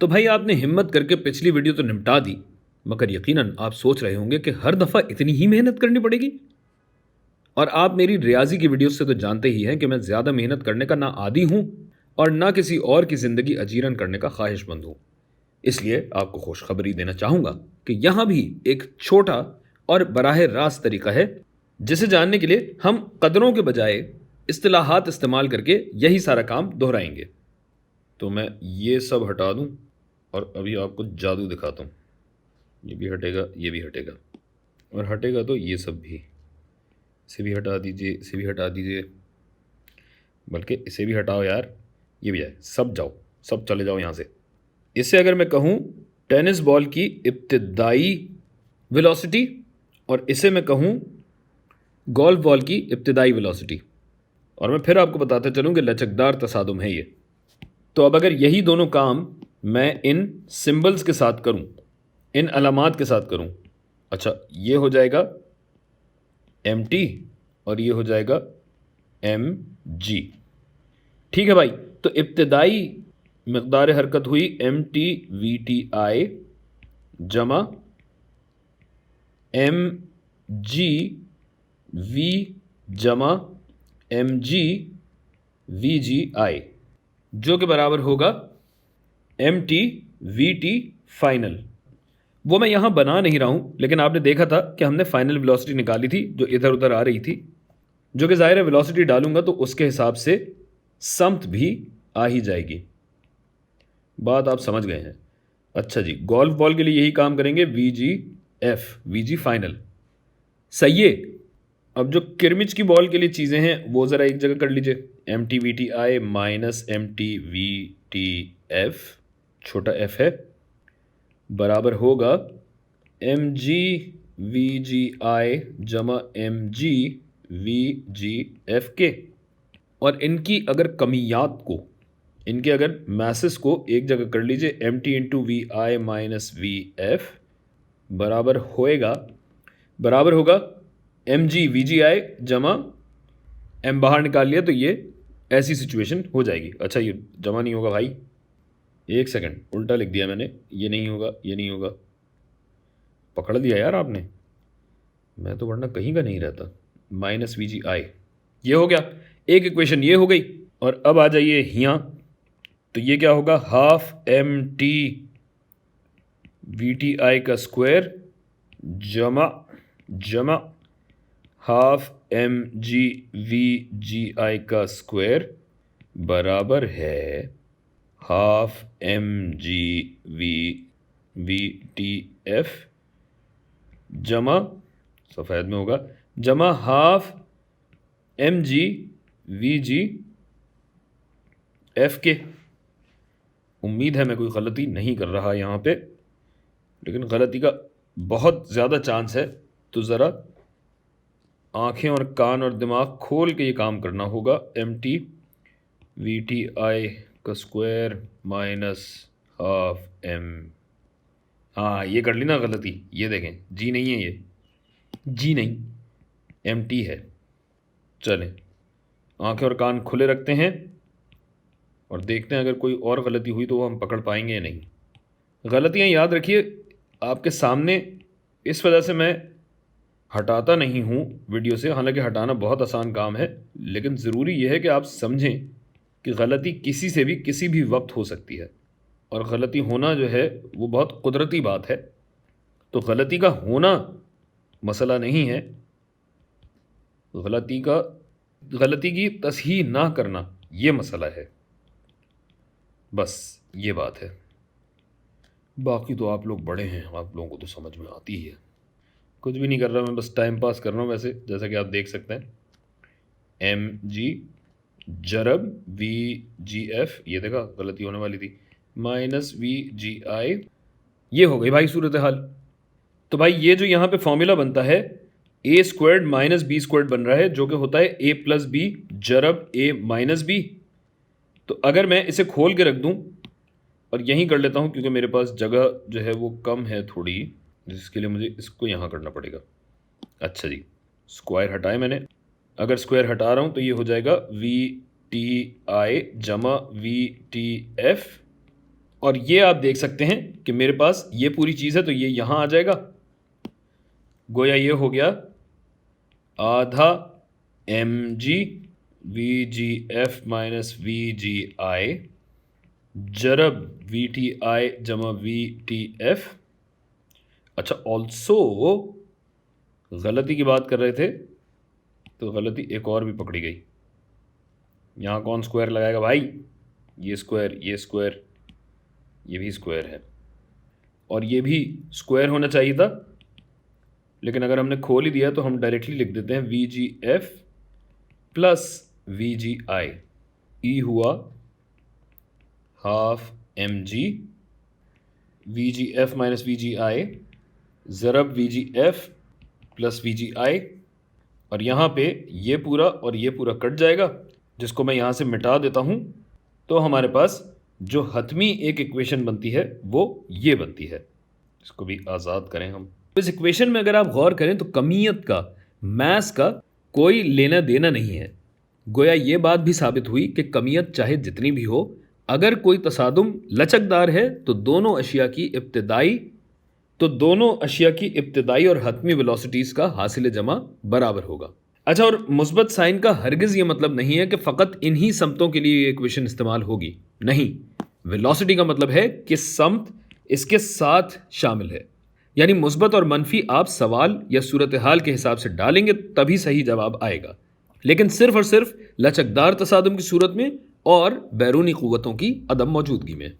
तो भाई आपने हिम्मत करके पिछली वीडियो तो निपटा दी, मगर यकीनन आप सोच रहे होंगे कि हर दफ़ा इतनी ही मेहनत करनी पड़ेगी। और आप मेरी रियाजी की वीडियो से तो जानते ही हैं कि मैं ज़्यादा मेहनत करने का ना आदी हूँ और ना किसी और की ज़िंदगी अजीरन करने का ख्वाहिशमंद हूँ। इसलिए आपको खुशखबरी देना चाहूँगा कि यहाँ भी एक छोटा और बराह रास्त तरीका है, जिसे जानने के लिए हम कदरों के बजाय इस्तिलाहात इस्तेमाल करके यही सारा काम दोहराएंगे। तो मैं ये सब हटा दूँ और अभी आपको जादू दिखाता हूँ। ये भी हटेगा, ये भी हटेगा, और हटेगा तो ये सब भी। इसे भी हटा दीजिए, इसे भी हटा दीजिए, बल्कि इसे भी हटाओ यार, ये भी है। सब जाओ, सब चले जाओ यहाँ से। इससे अगर मैं कहूँ टेनिस बॉल की इब्तिदाई वेलोसिटी, और इसे मैं कहूँ गोल्फ बॉल की इब्तिदाई वेलोसिटी, और मैं फिर आपको बताता चलूँ कि लचकदार तसादुम है ये। तो अब अगर यही दोनों काम मैं इन सिंबल्स के साथ करूँ, इन अलामात के साथ करूँ, अच्छा ये हो जाएगा MT और ये हो जाएगा MG। ठीक है भाई, तो इब्तिदाई मकदार हरकत हुई MT/VTI जमा MG/V जमा MG/VGI, जो कि बराबर होगा MT/VT फाइनल। वो मैं यहाँ बना नहीं रहा हूँ, लेकिन आपने देखा था कि हमने फाइनल वेलोसिटी निकाली थी जो इधर उधर आ रही थी, जो कि ज़ाहिर है वेलोसिटी डालूंगा तो उसके हिसाब से समत भी आ ही जाएगी। बात आप समझ गए हैं। अच्छा जी, गोल्फ बॉल के लिए यही काम करेंगे, VGF, VG फाइनल। सही है। अब जो किरमिच की बॉल के लिए चीज़ें हैं वो ज़रा एक जगह कर लीजिए। MT/VTI माइनस MT/VTF, छोटा f है, बराबर होगा MG/VGI जमा MG/VGF के। और इनकी अगर कमियात को, इनके अगर मैसेस को एक जगह कर लीजिए, MT/VI माइनस VF बराबर होगा MG/VGI जमा M बाहर निकाल लिया तो ये ऐसी सिचुएशन हो जाएगी। अच्छा ये जमा नहीं होगा भाई, एक सेकंड, उल्टा लिख दिया मैंने। ये नहीं होगा, ये नहीं होगा, पकड़ लिया यार आपने, मैं तो वरना कहीं का नहीं रहता। -VGI, ये हो गया, एक इक्वेशन ये हो गई। और अब आ जाइए यहाँ, तो ये क्या होगा, हाफ MT/VTI का स्क्वायर जमा हाफ MG/VGI का स्क्वायर बराबर है हाफ MG/VTF जमा, सफ़ेद में होगा, जमा हाफ MG/VGF के। उम्मीद है मैं कोई गलती नहीं कर रहा यहाँ पे, लेकिन गलती का बहुत ज़्यादा चांस है, तो ज़रा आंखें और कान और दिमाग खोल के ये काम करना होगा। MT/VTI का स्क्वायर माइनस हाफ M, हाँ ये कर ली ना गलती, ये देखें, G नहीं है, ये G नहीं, MT है। चलें, आंखें और कान खुले रखते हैं और देखते हैं अगर कोई और गलती हुई तो वो हम पकड़ पाएंगे या नहीं। गलतियाँ याद रखिए आपके सामने, इस वजह से मैं हटाता नहीं हूँ वीडियो से, हालांकि हटाना बहुत आसान काम है, लेकिन ज़रूरी यह है कि आप समझें कि गलती किसी से भी किसी भी वक्त हो सकती है, और गलती होना जो है वो बहुत कुदरती बात है। तो गलती का होना मसला नहीं है, गलती की तस्हीह ना करना ये मसला है, बस ये बात है। बाकी तो आप लोग बड़े हैं, आप लोगों को तो समझ में आती ही है। कुछ भी नहीं कर रहा मैं, बस टाइम पास कर रहा हूँ वैसे, जैसा कि आप देख सकते हैं। MG जरब VGF, ये देखा गलती होने वाली थी, माइनस VGI, ये हो गई भाई सूरत हाल। तो भाई ये जो यहाँ पे फॉर्मूला बनता है, A² माइनस B² बन रहा है, जो कि होता है A प्लस B जरब A माइनस B। तो अगर मैं इसे खोल के रख दूं, और यहीं कर लेता हूं क्योंकि मेरे पास जगह जो है वो कम है थोड़ी, जिसके लिए मुझे इसको यहाँ करना पड़ेगा। अच्छा जी, स्क्वायर हटाए मैंने, अगर स्क्वायर हटा रहा हूँ तो ये हो जाएगा VTI जमा VTF और ये आप देख सकते हैं कि मेरे पास ये पूरी चीज़ है तो ये यहाँ आ जाएगा। गोया ये हो गया आधा mg VGF माइनस VGI जरब VTI जमा VTF। अच्छा, ऑल्सो गलती की बात कर रहे थे तो गलती एक और भी पकड़ी गई। यहाँ कौन स्क्वायर लगाएगा भाई? ये स्क्वायर, ये स्क्वायर, ये भी स्क्वायर है और ये भी स्क्वायर होना चाहिए था, लेकिन अगर हमने खोल ही दिया तो हम डायरेक्टली लिख देते हैं VGF प्लस VGI। ई हुआ half mg VGF minus VGI ज़रब VGF plus VGI, और यहाँ पे ये पूरा और ये पूरा कट जाएगा, जिसको मैं यहाँ से मिटा देता हूँ। तो हमारे पास जो हतमी एक इक्वेशन बनती है वो ये बनती है। इसको भी आज़ाद करें हम। इस इक्वेशन में अगर आप गौर करें तो कमियत का, मास का कोई लेना देना नहीं है। गोया ये बात भी साबित हुई कि कमियत चाहे जितनी भी हो, अगर कोई तसादुम लचकदार है तो दोनों अशिया की इब्तिदाई और हतमी वेलोसिटीज़ का हासिल जमा बराबर होगा। अच्छा, और मुस्बत साइन का हरगिज़ ये मतलब नहीं है कि फ़कत इन्हीं समतों के लिए ये इक्वेशन इस्तेमाल होगी। नहीं, वेलोसिटी का मतलब है कि समत इसके साथ शामिल है, यानी मुस्बत और मनफी आप सवाल या सूरत हाल के हिसाब से डालेंगे तभी सही जवाब आएगा, लेकिन सिर्फ और सिर्फ लचकदार तसादुम की सूरत में और बैरूनी क़ुव्वतों की अदम मौजूदगी में।